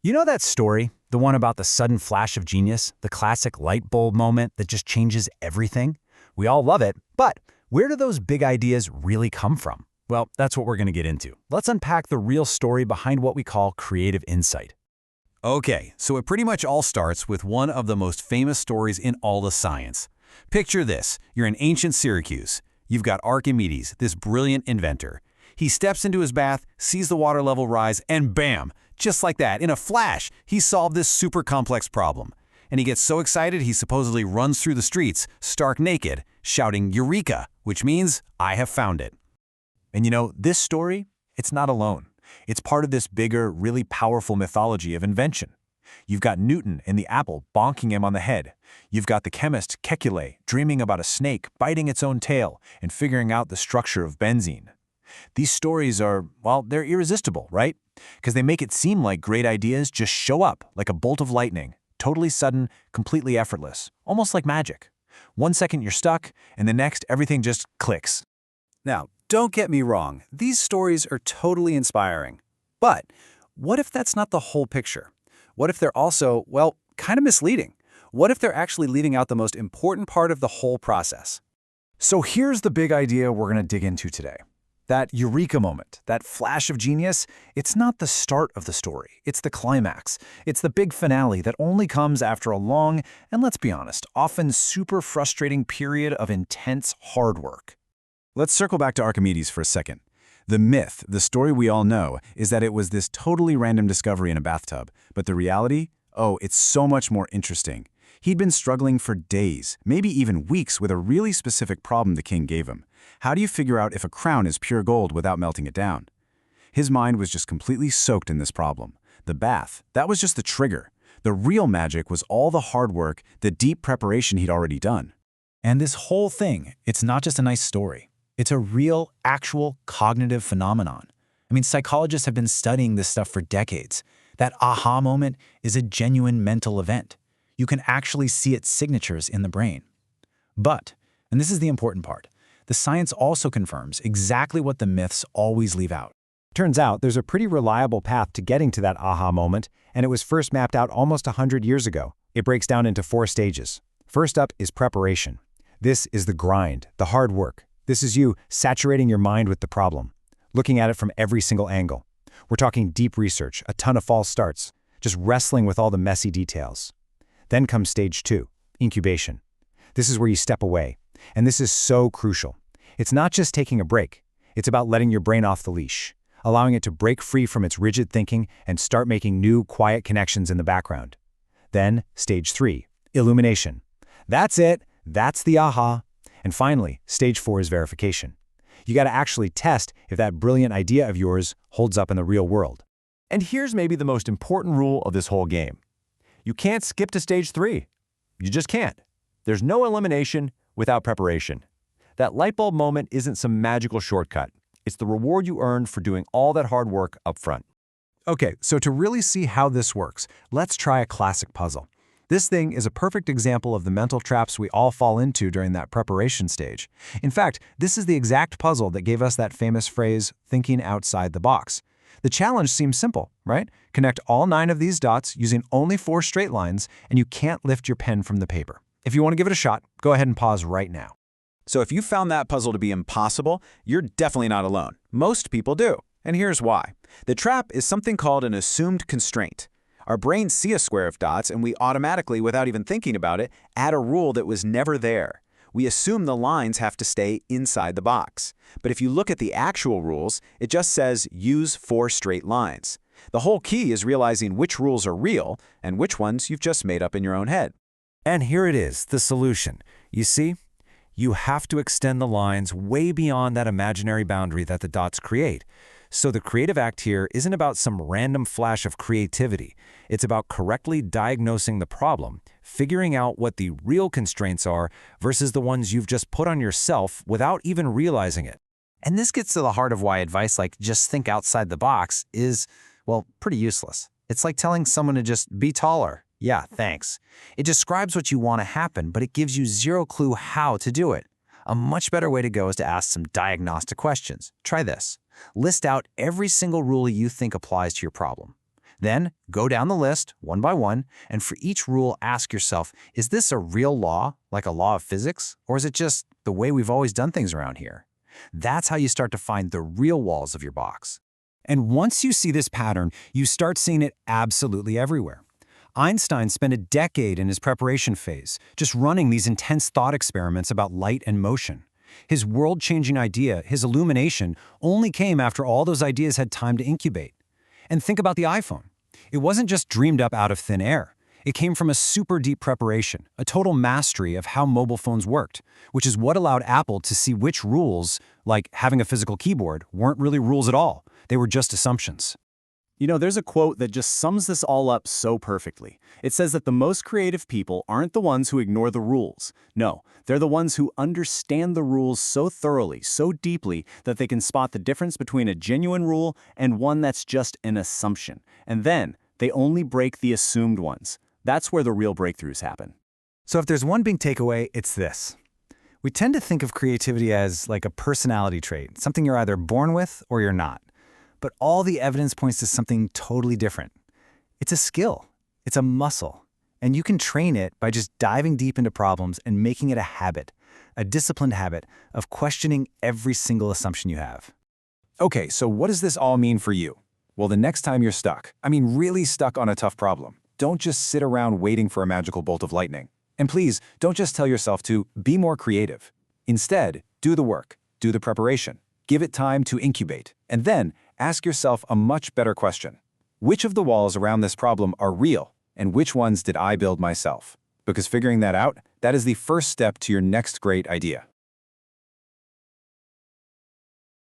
You know that story? The one about the sudden flash of genius, the classic light bulb moment that just changes everything? We all love it, but where do those big ideas really come from? Well, that's what we're going to get into. Let's unpack the real story behind what we call creative insight. Okay, so it pretty much all starts with one of the most famous stories in all of science. Picture this, you're in ancient Syracuse. You've got Archimedes, this brilliant inventor. He steps into his bath, sees the water level rise, and bam! Just like that, in a flash, he solved this super complex problem. And he gets so excited he supposedly runs through the streets, stark naked, shouting eureka, which means, I have found it. And you know, this story, it's not alone. It's part of this bigger, really powerful mythology of invention. You've got Newton and the apple bonking him on the head. You've got the chemist Kekule dreaming about a snake biting its own tail and figuring out the structure of benzene. These stories are, well, they're irresistible, right? Because they make it seem like great ideas just show up like a bolt of lightning, totally sudden, completely effortless, almost like magic. 1 second you're stuck, and the next everything just clicks. Now, don't get me wrong, these stories are totally inspiring. But what if that's not the whole picture? What if they're also, well, kind of misleading? What if they're actually leaving out the most important part of the whole process? So here's the big idea we're going to dig into today. That eureka moment, that flash of genius, it's not the start of the story. It's the climax. It's the big finale that only comes after a long, and let's be honest, often super frustrating period of intense hard work. Let's circle back to Archimedes for a second. The myth, the story we all know, is that it was this totally random discovery in a bathtub. But the reality? Oh, it's so much more interesting. He'd been struggling for days, maybe even weeks, with a really specific problem the king gave him. How do you figure out if a crown is pure gold without melting it down? His mind was just completely soaked in this problem. The bath, that was just the trigger. The real magic was all the hard work, the deep preparation he'd already done. And this whole thing, it's not just a nice story. It's a real, actual cognitive phenomenon. I mean, psychologists have been studying this stuff for decades. That aha moment is a genuine mental event. You can actually see its signatures in the brain. But, and this is the important part, the science also confirms exactly what the myths always leave out. Turns out there's a pretty reliable path to getting to that aha moment, and it was first mapped out almost 100 years ago. It breaks down into 4 stages. First up is preparation. This is the grind, the hard work. This is you saturating your mind with the problem, looking at it from every single angle. We're talking deep research, a ton of false starts, just wrestling with all the messy details. Then comes stage 2, incubation. This is where you step away, and this is so crucial. It's not just taking a break. It's about letting your brain off the leash, allowing it to break free from its rigid thinking and start making new, quiet connections in the background. Then, stage 3, illumination. That's it. That's the aha. And finally, stage 4 is verification. You got to actually test if that brilliant idea of yours holds up in the real world. And here's maybe the most important rule of this whole game. You can't skip to stage 3. You just can't. There's no elimination without preparation. That light bulb moment isn't some magical shortcut. It's the reward you earned for doing all that hard work up front. Okay, so to really see how this works, let's try a classic puzzle. This thing is a perfect example of the mental traps we all fall into during that preparation stage. In fact, this is the exact puzzle that gave us that famous phrase, thinking outside the box. The challenge seems simple, right? Connect all 9 of these dots using only 4 straight lines, and you can't lift your pen from the paper. If you want to give it a shot, go ahead and pause right now. So if you found that puzzle to be impossible, you're definitely not alone. Most people do. And here's why. The trap is something called an assumed constraint. Our brains see a square of dots, and we automatically, without even thinking about it, add a rule that was never there. We assume the lines have to stay inside the box. But if you look at the actual rules, it just says use 4 straight lines. The whole key is realizing which rules are real and which ones you've just made up in your own head. And here it is, the solution. You see, you have to extend the lines way beyond that imaginary boundary that the dots create. So the creative act here isn't about some random flash of creativity. It's about correctly diagnosing the problem, figuring out what the real constraints are versus the ones you've just put on yourself without even realizing it. And this gets to the heart of why advice like just think outside the box is, well, pretty useless. It's like telling someone to just be taller. Yeah, thanks. It describes what you want to happen, but it gives you zero clue how to do it. A much better way to go is to ask some diagnostic questions. Try this. List out every single rule you think applies to your problem. Then go down the list one by one, and for each rule ask yourself, is this a real law, like a law of physics, or is it just the way we've always done things around here? That's how you start to find the real walls of your box. And once you see this pattern, you start seeing it absolutely everywhere. Einstein spent a decade in his preparation phase, just running these intense thought experiments about light and motion. His world-changing idea, his illumination, only came after all those ideas had time to incubate. And think about the iPhone. It wasn't just dreamed up out of thin air. It came from a super deep preparation, a total mastery of how mobile phones worked, which is what allowed Apple to see which rules, like having a physical keyboard, weren't really rules at all. They were just assumptions. You know, there's a quote that just sums this all up so perfectly. It says that the most creative people aren't the ones who ignore the rules. No, they're the ones who understand the rules so thoroughly, so deeply, that they can spot the difference between a genuine rule and one that's just an assumption. And then, they only break the assumed ones. That's where the real breakthroughs happen. So if there's one big takeaway, it's this. We tend to think of creativity as like a personality trait, something you're either born with or you're not. But all the evidence points to something totally different. It's a skill. It's a muscle. And you can train it by just diving deep into problems and making it a habit, a disciplined habit of questioning every single assumption you have. Okay, so what does this all mean for you? Well, the next time you're stuck, really stuck on a tough problem, don't just sit around waiting for a magical bolt of lightning. And please, don't just tell yourself to be more creative. Instead, do the work, do the preparation, give it time to incubate, and then ask yourself a much better question. Which of the walls around this problem are real, and which ones did I build myself? Because figuring that out, that is the first step to your next great idea.